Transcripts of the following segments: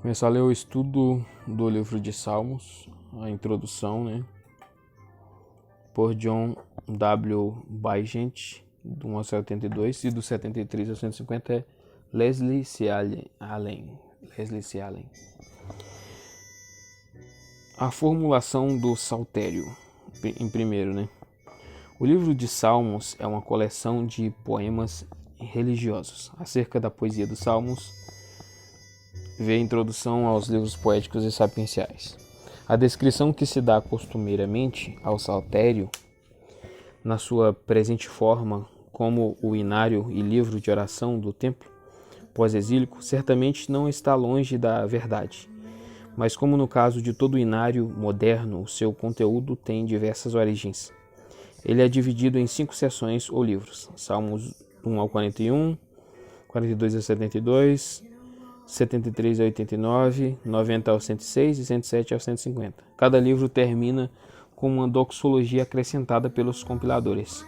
Começar a ler o estudo do livro de Salmos, a introdução, por John W. Baigent, do 1 ao 72, e do 73 ao 150 é Leslie C. Allen. A formulação do saltério, em primeiro, O livro de Salmos é uma coleção de poemas religiosos. Acerca da poesia dos Salmos, vê a introdução aos livros poéticos e sapienciais. A descrição que se dá costumeiramente ao saltério, na sua presente forma, como o inário e livro de oração do templo pós-exílico, certamente não está longe da verdade. Mas como no caso de todo inário moderno, o seu conteúdo tem diversas origens. Ele é dividido em 5 seções ou livros: Salmos 1 ao 41, 42 a 72, 73 a 89, 90 ao 106 e 107 ao 150. Cada livro termina com uma doxologia acrescentada pelos compiladores.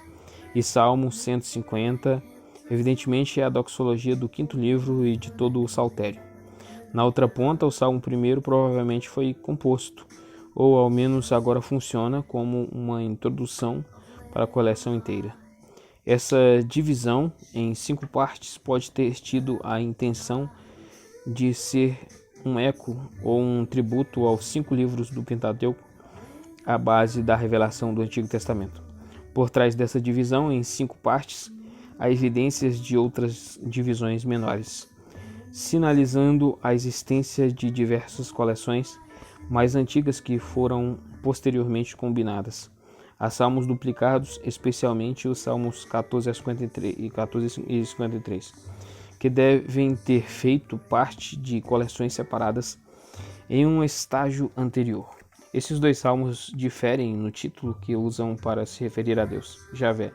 E Salmo 150, evidentemente, é a doxologia do 5º livro e de todo o saltério. Na outra ponta, o Salmo 1 provavelmente foi composto, ou ao menos agora funciona como uma introdução para a coleção inteira. Essa divisão em 5 partes pode ter tido a intenção de ser um eco ou um tributo aos 5 livros do Pentateuco, a base da revelação do Antigo Testamento. Por trás dessa divisão em 5 partes, há evidências de outras divisões menores, sinalizando a existência de diversas coleções mais antigas que foram posteriormente combinadas. Há salmos duplicados, especialmente os salmos 14 a 53 e 14 e 53, que devem ter feito parte de coleções separadas em um estágio anterior. Esses 2 salmos diferem no título que usam para se referir a Deus, Javé.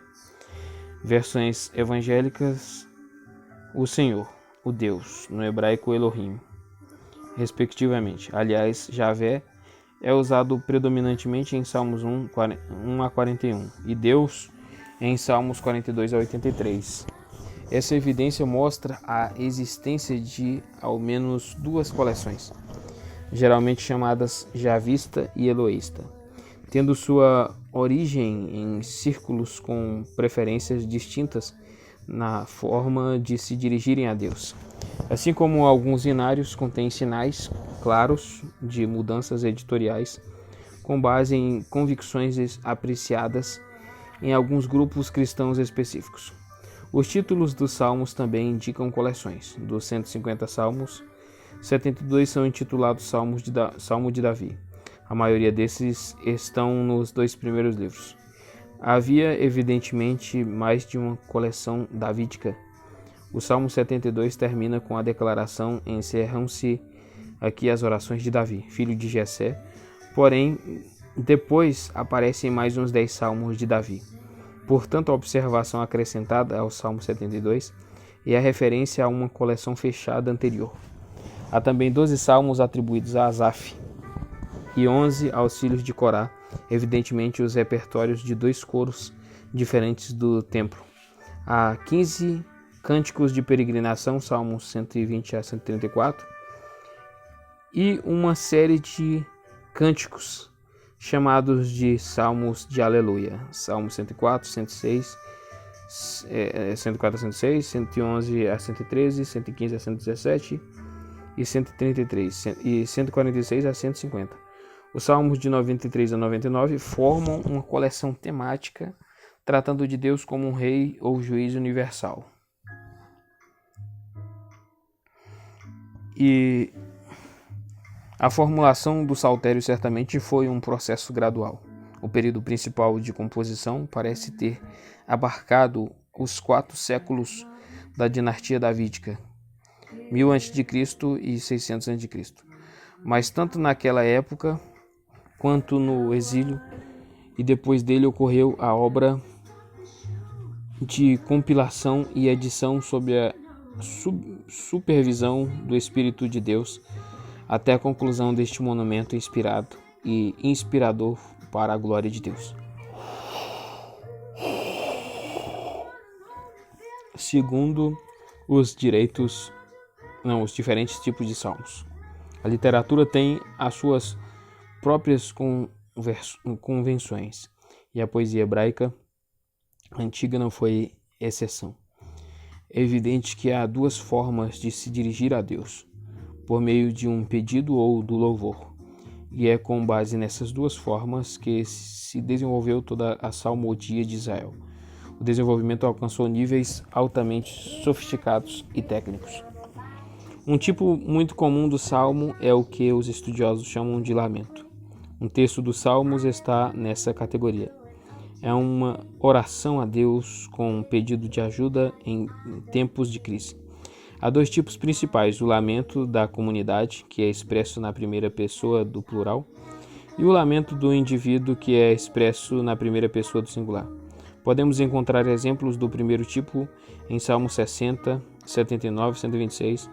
Versões evangélicas, o Senhor, o Deus, no hebraico Elohim, respectivamente. Aliás, Javé é usado predominantemente em Salmos 1 a 41 e Deus em Salmos 42 a 83. Essa evidência mostra a existência de ao menos 2 coleções, geralmente chamadas javista e eloísta, tendo sua origem em círculos com preferências distintas na forma de se dirigirem a Deus. Assim como alguns inários contêm sinais claros de mudanças editoriais com base em convicções apreciadas em alguns grupos cristãos específicos. Os títulos dos salmos também indicam coleções. Dos 150 salmos, 72 são intitulados Salmo de Davi. A maioria desses estão nos 2 primeiros livros. Havia, evidentemente, mais de uma coleção davídica. O Salmo 72 termina com a declaração: encerram-se aqui as orações de Davi, filho de Jessé. Porém, depois aparecem mais uns 10 salmos de Davi. Portanto, a observação acrescentada ao Salmo 72 é a referência a uma coleção fechada anterior. Há também 12 salmos atribuídos a Asaf e 11 aos filhos de Corá, evidentemente os repertórios de 2 coros diferentes do templo. Há 15 cânticos de peregrinação, Salmos 120 a 134, e uma série de cânticos chamados de Salmos de Aleluia, Salmos 104, 106, 104 a 106, 111 a 113, 115 a 117 e 133, e 146 a 150. Os Salmos de 93 a 99 formam uma coleção temática tratando de Deus como um rei ou juiz universal. E a formulação do saltério certamente foi um processo gradual. O período principal de composição parece ter abarcado os 4 séculos da dinastia davídica, 1000 a.C. e 600 a.C. Mas tanto naquela época quanto no exílio e depois dele ocorreu a obra de compilação e edição sob a supervisão do Espírito de Deus, até a conclusão deste monumento inspirado e inspirador para a glória de Deus. Segundo os diferentes tipos de salmos. A literatura tem as suas próprias convenções, e a poesia hebraica antiga não foi exceção. É evidente que há duas formas de se dirigir a Deus, por meio de um pedido ou do louvor, e é com base nessas duas formas que se desenvolveu toda a salmodia de Israel. O desenvolvimento alcançou níveis altamente sofisticados e técnicos. Um tipo muito comum do salmo é o que os estudiosos chamam de lamento. Um terço dos salmos está nessa categoria. É uma oração a Deus com um pedido de ajuda em tempos de crise. Há dois tipos principais: o lamento da comunidade, que é expresso na primeira pessoa do plural, e o lamento do indivíduo, que é expresso na primeira pessoa do singular. Podemos encontrar exemplos do primeiro tipo em Salmos 60, 79, 126,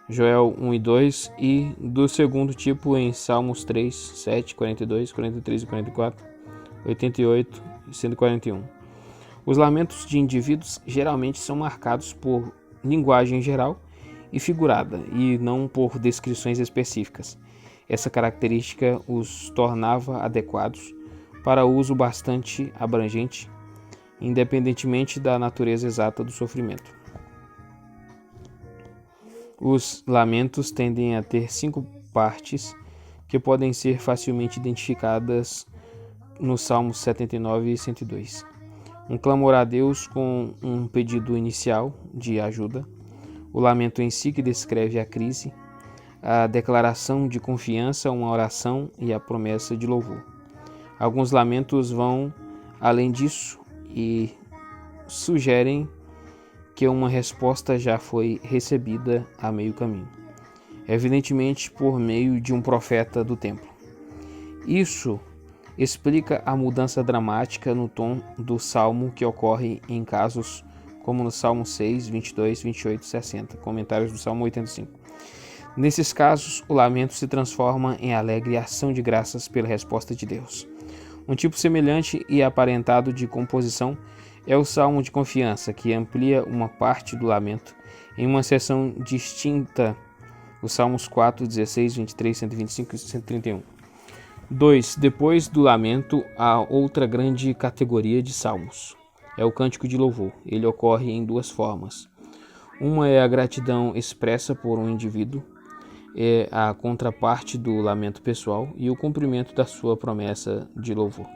Joel 1 e 2, e do segundo tipo em Salmos 3, 7, 42, 43 e 44, 88 e 141. Os lamentos de indivíduos geralmente são marcados por linguagem geral e figurada, e não por descrições específicas. Essa característica os tornava adequados para uso bastante abrangente, independentemente da natureza exata do sofrimento. Os lamentos tendem a ter 5 partes que podem ser facilmente identificadas nos Salmos 79 e 102. Um clamor a Deus com um pedido inicial de ajuda, o lamento em si, que descreve a crise, a declaração de confiança, uma oração e a promessa de louvor. Alguns lamentos vão além disso e sugerem que uma resposta já foi recebida a meio caminho, evidentemente por meio de um profeta do templo. Isso explica a mudança dramática no tom do salmo que ocorre em casos como no Salmo 6, 22, 28 e 60, comentários do Salmo 85. Nesses casos, o lamento se transforma em alegre ação de graças pela resposta de Deus. Um tipo semelhante e aparentado de composição é o Salmo de Confiança, que amplia uma parte do lamento em uma seção distinta, os Salmos 4, 16, 23, 125 e 131. 2. Depois do lamento, há outra grande categoria de salmos. É o cântico de louvor. Ele ocorre em duas formas. Uma é a gratidão expressa por um indivíduo, é a contraparte do lamento pessoal e o cumprimento da sua promessa de louvor.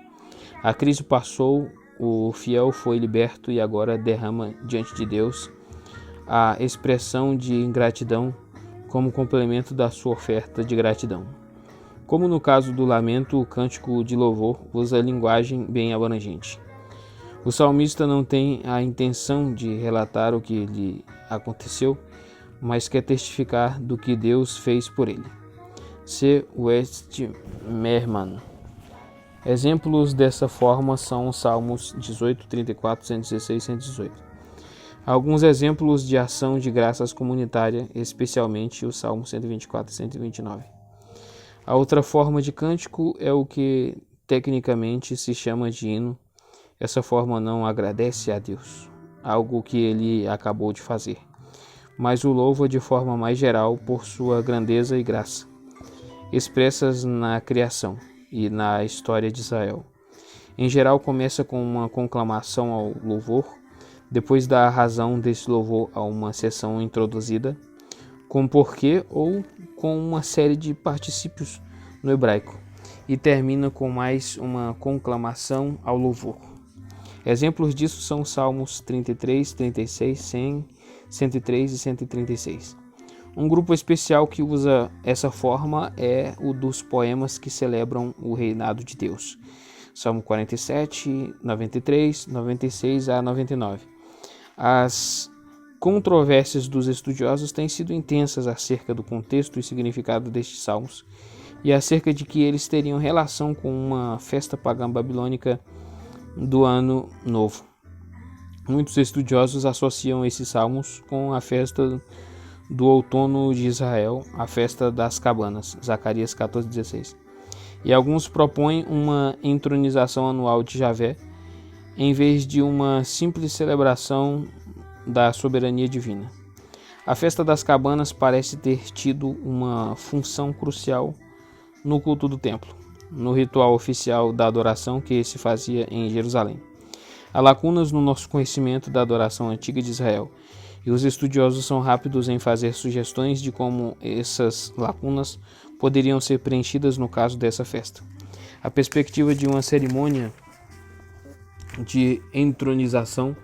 A crise passou, o fiel foi liberto e agora derrama diante de Deus a expressão de ingratidão como complemento da sua oferta de gratidão. Como no caso do lamento, o cântico de louvor usa linguagem bem abrangente. O salmista não tem a intenção de relatar o que lhe aconteceu, mas quer testificar do que Deus fez por ele. C. Westmerman. Exemplos dessa forma são os Salmos 18, 34, 116 e 118. Alguns exemplos de ação de graças comunitária, especialmente os Salmos 124 e 129. A outra forma de cântico é o que tecnicamente se chama de hino. Essa forma não agradece a Deus, algo que ele acabou de fazer, mas o louva de forma mais geral por sua grandeza e graça, expressas na criação e na história de Israel. Em geral, começa com uma conclamação ao louvor, depois dá a razão desse louvor a uma seção introduzida, com porquê ou com uma série de particípios no hebraico, e termina com mais uma conclamação ao louvor. Exemplos disso são os Salmos 33, 36, 100, 103 e 136. Um grupo especial que usa essa forma é o dos poemas que celebram o reinado de Deus. Salmo 47, 93, 96 a 99. As controvérsias dos estudiosos têm sido intensas acerca do contexto e significado destes salmos e acerca de que eles teriam relação com uma festa pagã babilônica do Ano Novo. Muitos estudiosos associam esses salmos com a festa do outono de Israel, a festa das cabanas, Zacarias 14:16. E alguns propõem uma entronização anual de Javé, em vez de uma simples celebração da soberania divina. A festa das cabanas parece ter tido uma função crucial no culto do templo, no ritual oficial da adoração que se fazia em Jerusalém. Há lacunas no nosso conhecimento da adoração antiga de Israel, e os estudiosos são rápidos em fazer sugestões de como essas lacunas poderiam ser preenchidas no caso dessa festa. A perspectiva de uma cerimônia de entronização,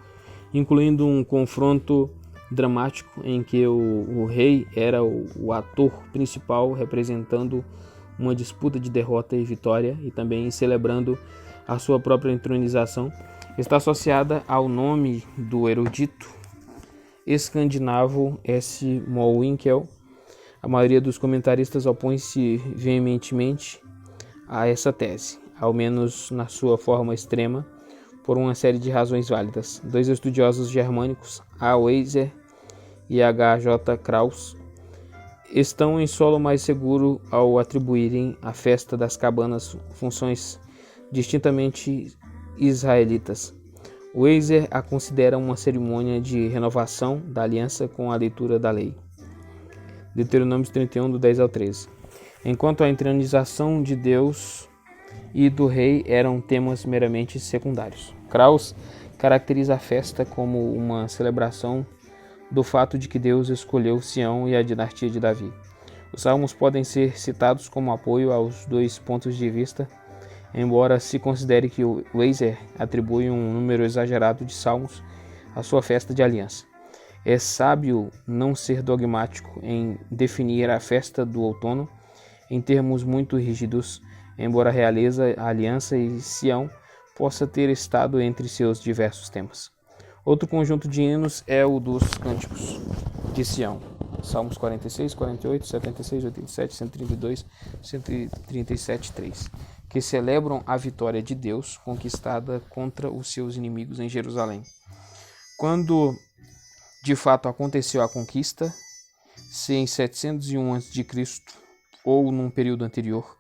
incluindo um confronto dramático em que o rei era o ator principal, representando uma disputa de derrota e vitória e também celebrando a sua própria entronização, está associada ao nome do erudito escandinavo S. Mowinckel. A maioria dos comentaristas opõe-se veementemente a essa tese, ao menos na sua forma extrema, por uma série de razões válidas. Dois estudiosos germânicos, A. Weiser e H. J. Kraus, estão em solo mais seguro ao atribuírem à festa das cabanas funções distintamente israelitas. Weiser a considera uma cerimônia de renovação da aliança com a leitura da lei. Deuteronômio 31, do 10 ao 13. Enquanto a entronização de Deus e do rei eram temas meramente secundários. Kraus caracteriza a festa como uma celebração do fato de que Deus escolheu Sião e a dinastia de Davi. Os salmos podem ser citados como apoio aos dois pontos de vista, embora se considere que o Weiser atribui um número exagerado de salmos à sua festa de aliança. É sábio não ser dogmático em definir a festa do outono em termos muito rígidos, embora a realeza, a aliança e Sião possa ter estado entre seus diversos temas. Outro conjunto de hinos é o dos Cânticos de Sião, Salmos 46, 48, 76, 87, 132, 137, 3, que celebram a vitória de Deus conquistada contra os seus inimigos em Jerusalém. Quando de fato aconteceu a conquista, se em 701 a.C. ou num período anterior,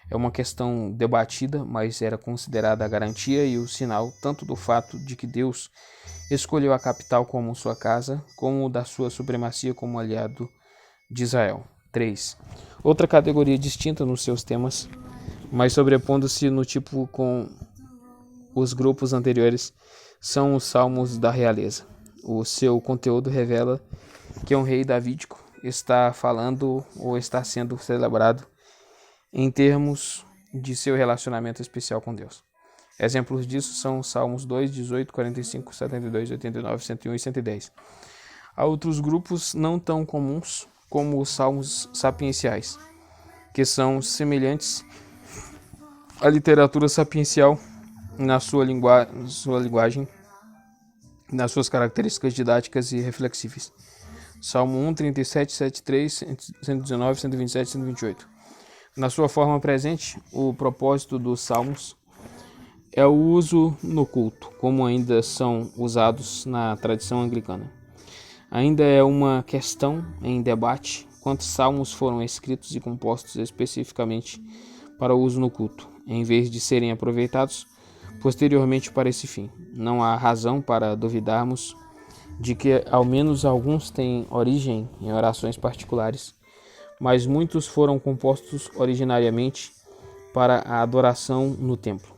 é uma questão debatida, mas era considerada a garantia e o sinal tanto do fato de que Deus escolheu a capital como sua casa, como da sua supremacia como aliado de Israel. 3. Outra categoria distinta nos seus temas, mas sobrepondo-se no tipo com os grupos anteriores, são os salmos da realeza. O seu conteúdo revela que um rei davídico está falando ou está sendo celebrado em termos de seu relacionamento especial com Deus. Exemplos disso são os Salmos 2, 18, 45, 72, 89, 101 e 110. Há outros grupos não tão comuns como os salmos sapienciais, que são semelhantes à literatura sapiencial na sua linguagem, nas suas características didáticas e reflexíveis. Salmo 1, 37, 73, 119, 127 e 128. Na sua forma presente, o propósito dos salmos é o uso no culto, como ainda são usados na tradição anglicana. Ainda é uma questão em debate quantos salmos foram escritos e compostos especificamente para o uso no culto, em vez de serem aproveitados posteriormente para esse fim. Não há razão para duvidarmos de que ao menos alguns têm origem em orações particulares, mas muitos foram compostos originariamente para a adoração no templo.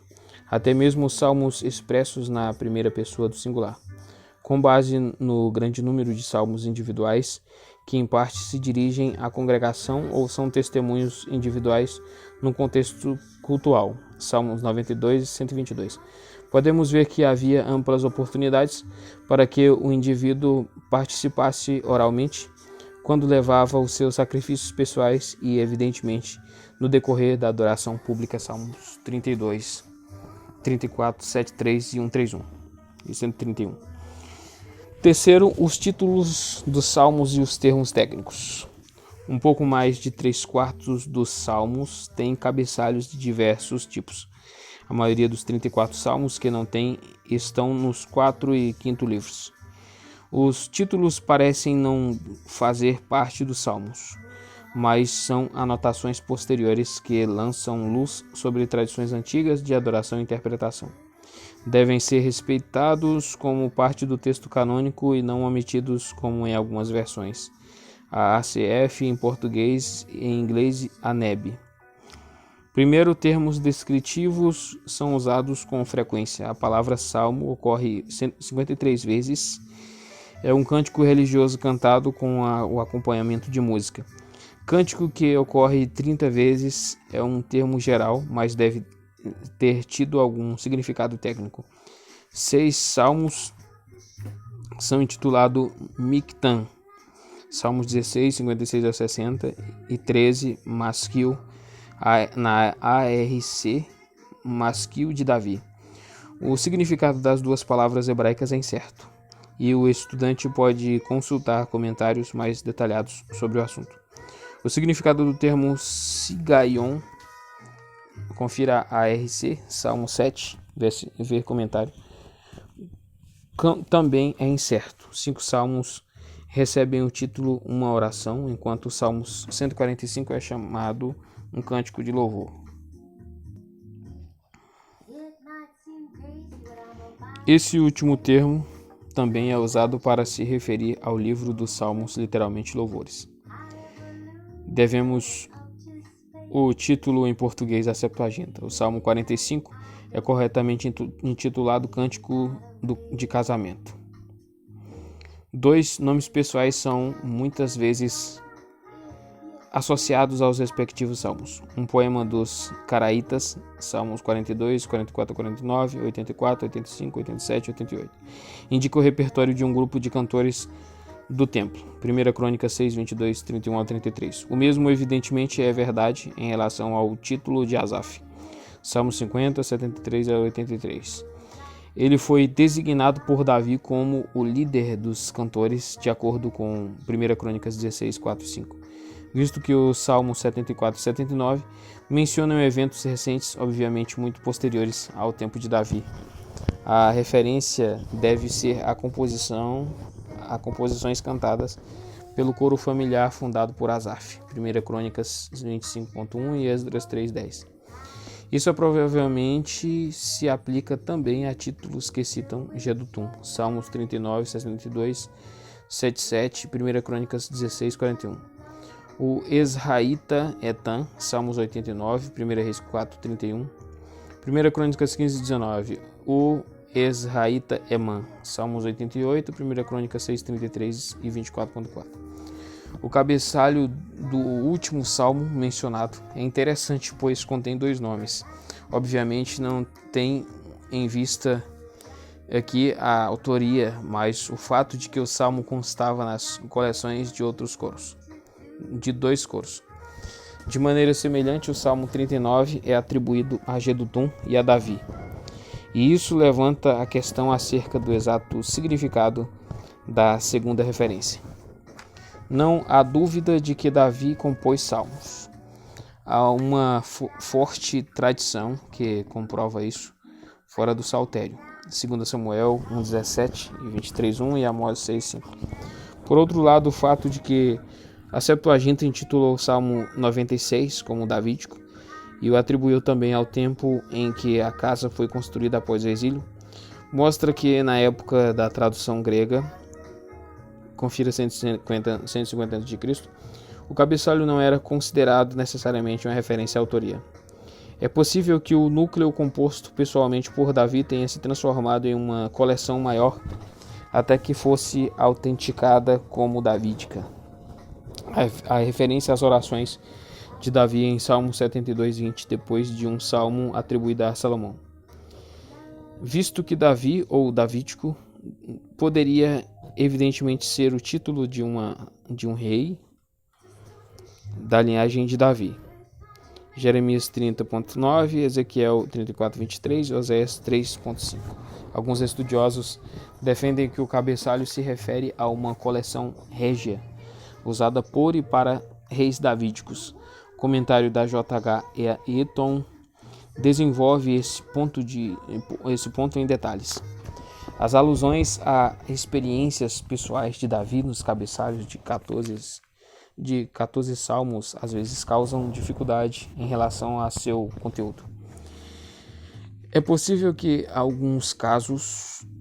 Até mesmo os salmos expressos na primeira pessoa do singular, com base no grande número de salmos individuais, que em parte se dirigem à congregação ou são testemunhos individuais no contexto cultual, Salmos 92 e 122. Podemos ver que havia amplas oportunidades para que o indivíduo participasse oralmente quando levava os seus sacrifícios pessoais e, evidentemente, no decorrer da adoração pública, Salmos 32, 34, 73 e 131 e 131. Terceiro, os títulos dos salmos e os termos técnicos. Um pouco mais de 3/4 dos salmos têm cabeçalhos de diversos tipos. A maioria dos 34 salmos que não têm estão nos 4 e 5º livros. Os títulos parecem não fazer parte dos salmos, mas são anotações posteriores que lançam luz sobre tradições antigas de adoração e interpretação. Devem ser respeitados como parte do texto canônico e não omitidos como em algumas versões. A ACF em português e em inglês a NEB. Primeiro, termos descritivos são usados com frequência. A palavra salmo ocorre 53 vezes. É um cântico religioso cantado com o acompanhamento de música. Cântico que ocorre 30 vezes é um termo geral, mas deve ter tido algum significado técnico. 6 salmos são intitulados Mictam, Salmos 16, 56 a 60 e 13 Masquil, na ARC, Masquil de Davi. O significado das duas palavras hebraicas é incerto, e o estudante pode consultar comentários mais detalhados sobre o assunto. O significado do termo Sigaion, confira a ARC, Salmo 7, ver comentário, também é incerto. 5 salmos recebem o título Uma Oração, enquanto o Salmo 145 é chamado um cântico de louvor. Esse último termo também é usado para se referir ao livro dos Salmos, literalmente louvores. Devemos o título em português à Septuaginta. O Salmo 45 é corretamente intitulado Cântico de Casamento. 2 nomes pessoais são muitas vezes associados aos respectivos salmos. Um poema dos Caraítas, Salmos 42, 44 a 49, 84, 85, 87 e 88. Indica o repertório de um grupo de cantores do templo. 1 Crônicas 6, 22, 31 a 33. O mesmo, evidentemente, é verdade em relação ao título de Asaf. Salmos 50, 73 a 83. Ele foi designado por Davi como o líder dos cantores, de acordo com 1 Crônicas 16, 4 e 5. Visto que os Salmos 74 e 79 mencionam eventos recentes, obviamente muito posteriores ao tempo de Davi. A referência deve ser a composições cantadas pelo coro familiar fundado por Asaf, 1 Crônicas 25.1 e Esdras 3.10. Isso provavelmente se aplica também a títulos que citam Jedutum, Salmos 39, 62, 77, 1 Crônicas 16, 41. O Esraíta Etan, Salmos 89, 1 Reis 4, 31, 1 Crônicas 15, 19. O Esraíta Eman, Salmos 88, 1 Crônicas 6, 33 e 24.4. O cabeçalho do último salmo mencionado é interessante, pois contém 2 nomes. Obviamente não tem em vista aqui a autoria, mas o fato de que o salmo constava nas coleções de outros coros, de 2 coros. De maneira semelhante, o Salmo 39 é atribuído a Jedutum e a Davi. E isso levanta a questão acerca do exato significado da segunda referência. Não há dúvida de que Davi compôs salmos. Há uma forte tradição que comprova isso fora do Saltério. 2 Samuel 1,17 e 23,1 e Amós 6,5. Por outro lado, o fato de que a Septuaginta intitulou o Salmo 96 como davídico e o atribuiu também ao tempo em que a casa foi construída após o exílio, mostra que na época da tradução grega, confira 150 a.C., o cabeçalho não era considerado necessariamente uma referência à autoria. É possível que o núcleo composto pessoalmente por Davi tenha se transformado em uma coleção maior até que fosse autenticada como davídica. A referência às orações de Davi em Salmo 72:20, depois de um salmo atribuído a Salomão. Visto que Davi, ou davídico, poderia evidentemente ser o título de um rei da linhagem de Davi. Jeremias 30.9, Ezequiel 34.23 e Oséias 3.5. Alguns estudiosos defendem que o cabeçalho se refere a uma coleção régia, usada por e para reis davídicos. O comentário da J.H. Eaton desenvolve esse ponto em detalhes. As alusões a experiências pessoais de Davi nos cabeçalhos de 14 salmos às vezes causam dificuldade em relação a seu conteúdo. É possível que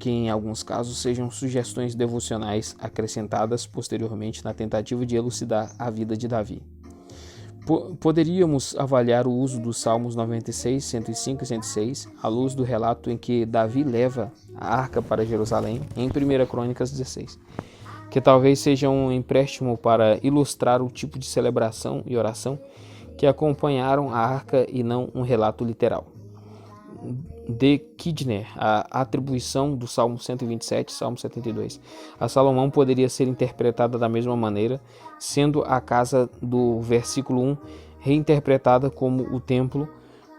em alguns casos sejam sugestões devocionais acrescentadas posteriormente na tentativa de elucidar a vida de Davi. Poderíamos avaliar o uso dos Salmos 96, 105 e 106 à luz do relato em que Davi leva a arca para Jerusalém em 1 Crônicas 16, que talvez seja um empréstimo para ilustrar o tipo de celebração e oração que acompanharam a arca e não um relato literal. De Kidner, a atribuição do Salmo 127 e Salmo 72 a Salomão poderia ser interpretada da mesma maneira, sendo a casa do versículo 1 reinterpretada como o templo,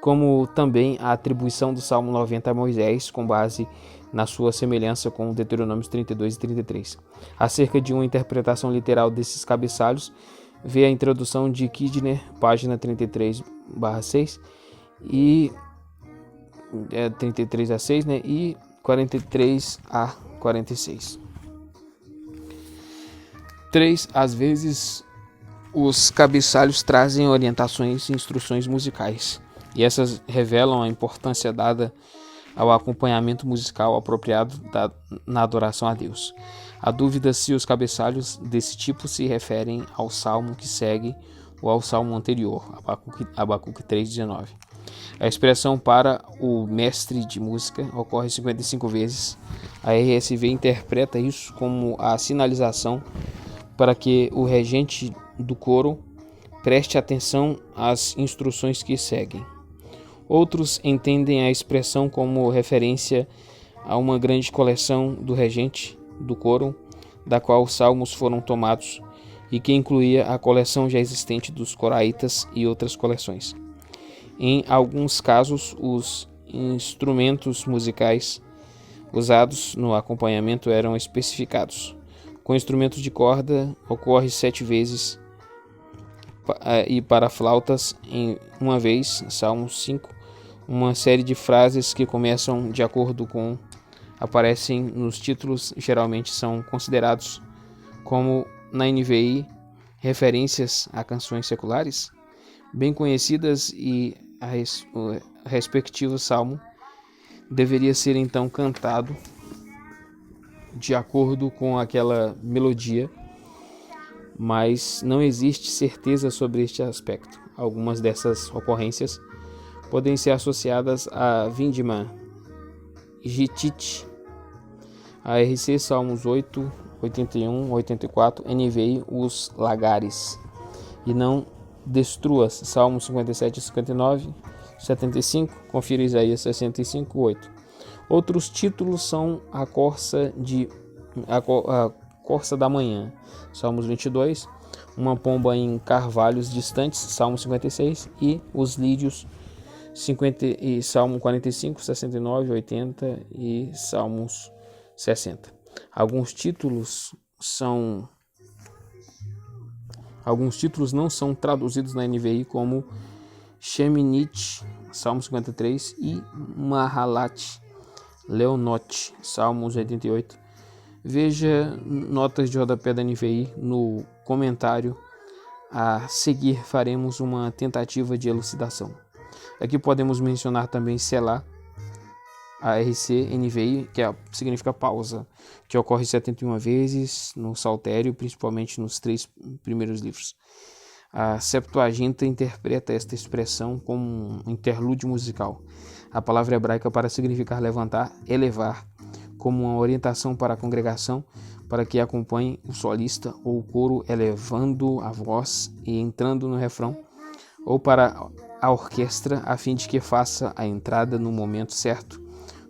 como também a atribuição do Salmo 90 a Moisés, com base na sua semelhança com Deuteronômios 32 e 33. Acerca de uma interpretação literal desses cabeçalhos, vê a introdução de Kidner, página 33/6 e 33 a 6, né, e 43 a 46. 3. Às vezes, os cabeçalhos trazem orientações e instruções musicais, e essas revelam a importância dada ao acompanhamento musical apropriado na adoração a Deus. Há dúvida se os cabeçalhos desse tipo se referem ao salmo que segue ou ao salmo anterior, Abacuque 3,19. A expressão para o mestre de música ocorre 55 vezes. A RSV interpreta isso como a sinalização para que o regente do coro preste atenção às instruções que seguem. Outros entendem a expressão como referência a uma grande coleção do regente do coro, da qual os salmos foram tomados e que incluía a coleção já existente dos coraitas e outras coleções. Em alguns casos, os instrumentos musicais usados no acompanhamento eram especificados. Com instrumentos de corda, ocorre 7 vezes, e para flautas, em uma vez, Salmo 5, uma série de frases que começam de acordo com aparecem nos títulos, geralmente são considerados como, na NVI, referências a canções seculares, bem conhecidas, e o respectivo salmo deveria ser então cantado de acordo com aquela melodia, mas não existe certeza sobre este aspecto. Algumas dessas ocorrências podem ser associadas a Vindman, Gittite, ARC Salmos 8, 81, 84, NVI, os lagares, e não destruas, Salmos 57, 59, 75, confira Isaías 65, 8. Outros títulos são a corça da manhã, Salmos 22, uma pomba em carvalhos distantes, Salmo 56, e os lírios, 50, e Salmo 45, 69, 80 e Salmos 60. Alguns títulos não são traduzidos na NVI, como Sheminith, Salmo 53, e Mahalat Leonote, Salmos 88. Veja notas de rodapé da NVI no comentário. A seguir faremos uma tentativa de elucidação. Aqui podemos mencionar também Selah, ARC NVI, que significa pausa, que ocorre 71 vezes no Saltério, principalmente nos 3 primeiros livros. A Septuaginta interpreta esta expressão como um interlúdio musical. A palavra hebraica para significar levantar, elevar, como uma orientação para a congregação, para que acompanhe o solista ou o coro elevando a voz e entrando no refrão, ou para a orquestra, a fim de que faça a entrada no momento certo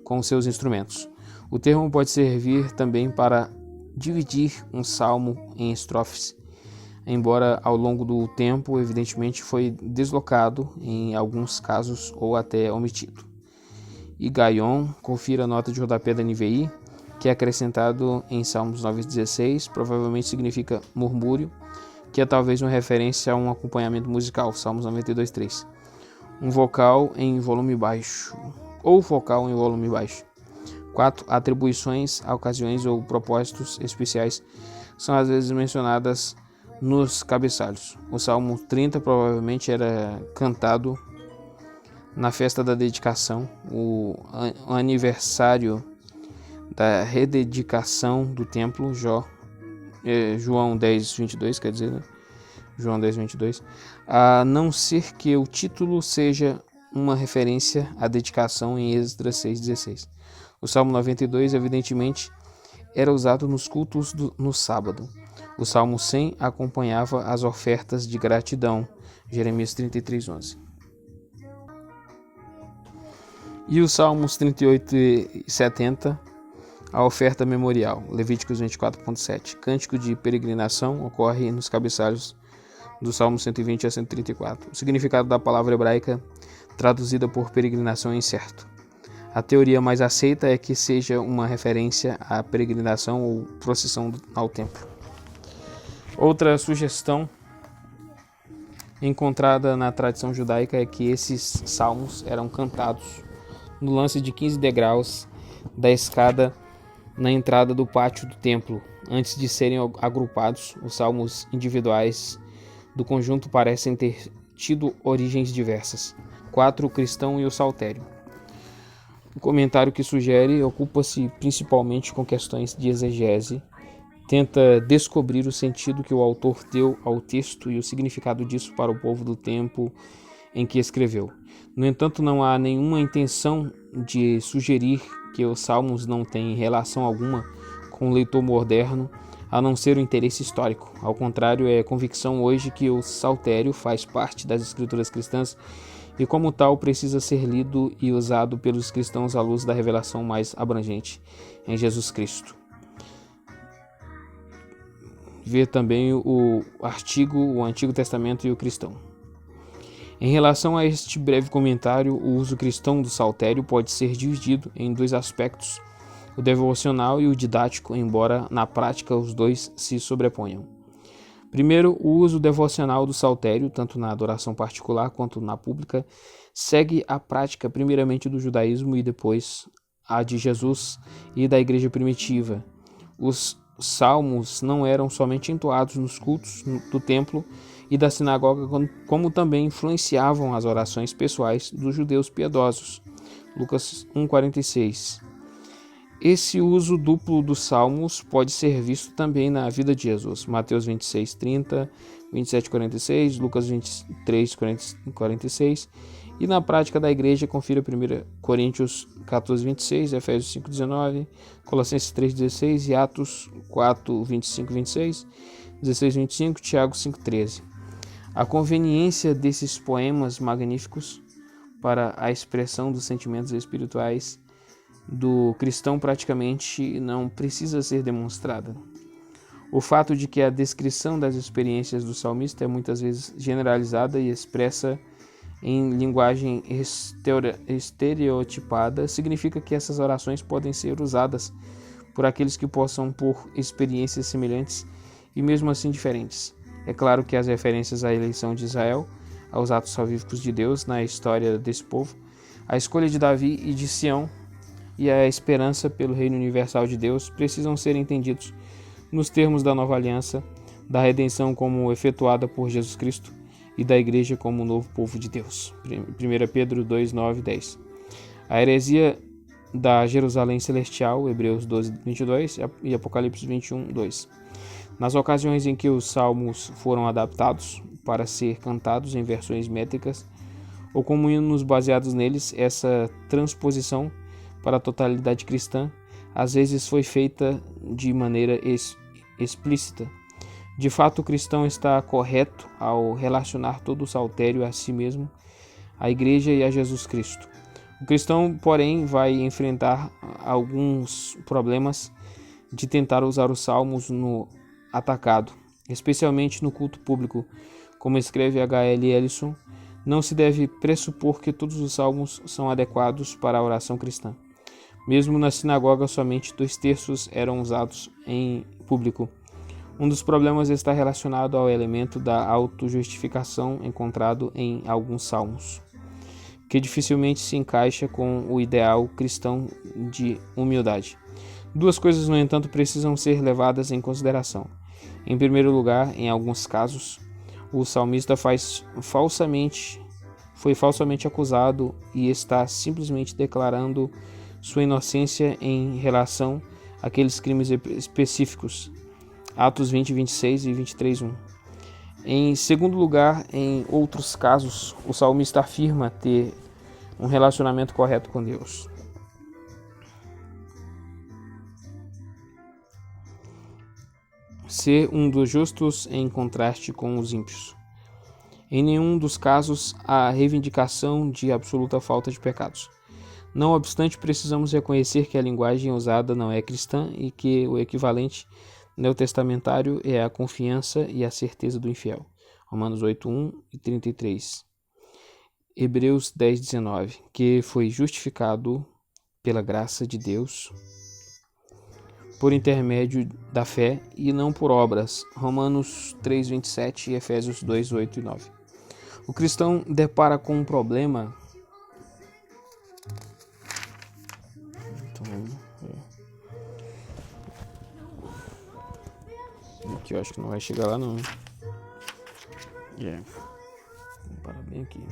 com seus instrumentos. O termo pode servir também para dividir um salmo em estrofes, embora ao longo do tempo, evidentemente, foi deslocado em alguns casos ou até omitido. E Gaion, confira a nota de rodapé da NVI, que é acrescentado em Salmos 9,16, provavelmente significa murmúrio, que é talvez uma referência a um acompanhamento musical, Salmos 92,3. Um vocal em volume baixo, ou vocal em volume baixo. 4. Atribuições, ocasiões ou propósitos especiais são às vezes mencionadas nos cabeçalhos. O Salmo 30 provavelmente era cantado na festa da dedicação, o aniversário da rededicação do templo, João 10, 22, quer dizer, né? João 10, 22, a não ser que o título seja uma referência à dedicação em Esdras 6,16. O Salmo 92, evidentemente, era usado nos cultos no sábado. O Salmo 100 acompanhava as ofertas de gratidão, Jeremias 33:11. E os Salmos 38 e 70, a oferta memorial, Levíticos 24:7. Cântico de peregrinação ocorre nos cabeçalhos do Salmo 120 a 134. O significado da palavra hebraica traduzida por peregrinação é incerto. A teoria mais aceita é que seja uma referência à peregrinação ou procissão ao templo. Outra sugestão encontrada na tradição judaica é que esses salmos eram cantados no lance de 15 degraus da escada na entrada do pátio do templo. Antes de serem agrupados, os salmos individuais do conjunto parecem ter tido origens diversas. 4. O cristão e o saltério. O comentário que sugere ocupa-se principalmente com questões de exegese, tenta descobrir o sentido que o autor deu ao texto e o significado disso para o povo do tempo em que escreveu. No entanto, não há nenhuma intenção de sugerir que os salmos não têm relação alguma com o leitor moderno, a não ser o interesse histórico. Ao contrário, é convicção hoje que o saltério faz parte das escrituras cristãs e, como tal, precisa ser lido e usado pelos cristãos à luz da revelação mais abrangente em Jesus Cristo. Ver também o artigo O Antigo Testamento e o Cristão. Em relação a este breve comentário, o uso cristão do saltério pode ser dividido em dois aspectos, o devocional e o didático, embora na prática os dois se sobreponham. Primeiro, o uso devocional do saltério, tanto na adoração particular quanto na pública, segue a prática primeiramente do judaísmo e depois a de Jesus e da igreja primitiva. Os salmos não eram somente entoados nos cultos do templo e da sinagoga, como também influenciavam as orações pessoais dos judeus piedosos. Lucas 1,46. Esse uso duplo dos salmos pode ser visto também na vida de Jesus. Mateus 26:30, 27:46, Lucas 23:46. E na prática da igreja, confira 1 Coríntios 14:26, Efésios 5:19, Colossenses 3:16 e Atos 4:25-26, 16:25, Tiago 5:13. A conveniência desses poemas magníficos para a expressão dos sentimentos espirituais do cristão praticamente não precisa ser demonstrada. O fato de que a descrição das experiências do salmista é muitas vezes generalizada e expressa em linguagem estereotipada significa que essas orações podem ser usadas por aqueles que possam por experiências semelhantes e mesmo assim diferentes. É claro que as referências à eleição de Israel, aos atos salvíficos de Deus na história desse povo, a escolha de Davi e de Sião e a esperança pelo reino universal de Deus precisam ser entendidos nos termos da nova aliança, da redenção como efetuada por Jesus Cristo e da igreja como o novo povo de Deus. 1 Pedro 2, 9 e 10. A heresia da Jerusalém Celestial, Hebreus 12, 22 e Apocalipse 21, 2. Nas ocasiões em que os salmos foram adaptados para ser cantados em versões métricas ou como hinos baseados neles, essa transposição para a totalidade cristã às vezes foi feita de maneira explícita. De fato, o cristão está correto ao relacionar todo o saltério a si mesmo, à igreja e a Jesus Cristo. O cristão, porém, vai enfrentar alguns problemas de tentar usar os salmos no atacado, especialmente no culto público. Como escreve H.L. Ellison, não se deve pressupor que todos os salmos são adequados para a oração cristã. Mesmo na sinagoga, somente 2/3 eram usados em público. Um dos problemas está relacionado ao elemento da autojustificação encontrado em alguns salmos, que dificilmente se encaixa com o ideal cristão de humildade. Duas coisas, no entanto, precisam ser levadas em consideração. Em primeiro lugar, em alguns casos, o salmista faz foi falsamente acusado e está simplesmente declarando sua inocência em relação àqueles crimes específicos. Atos 20, 26 e 23:1. Em segundo lugar, em outros casos, o salmista afirma ter um relacionamento correto com Deus. Ser um dos justos em contraste com os ímpios. Em nenhum dos casos há reivindicação de absoluta falta de pecados. Não obstante, precisamos reconhecer que a linguagem usada não é cristã e que o equivalente neotestamentário é a confiança e a certeza do infiel. Romanos 8:1 e 33. Hebreus 10:19, que foi justificado pela graça de Deus por intermédio da fé e não por obras. Romanos 3:27 e Efésios 2:8 e 9. O cristão depara com um problema. Aqui eu acho que não vai chegar lá não. Vou parar bem aqui.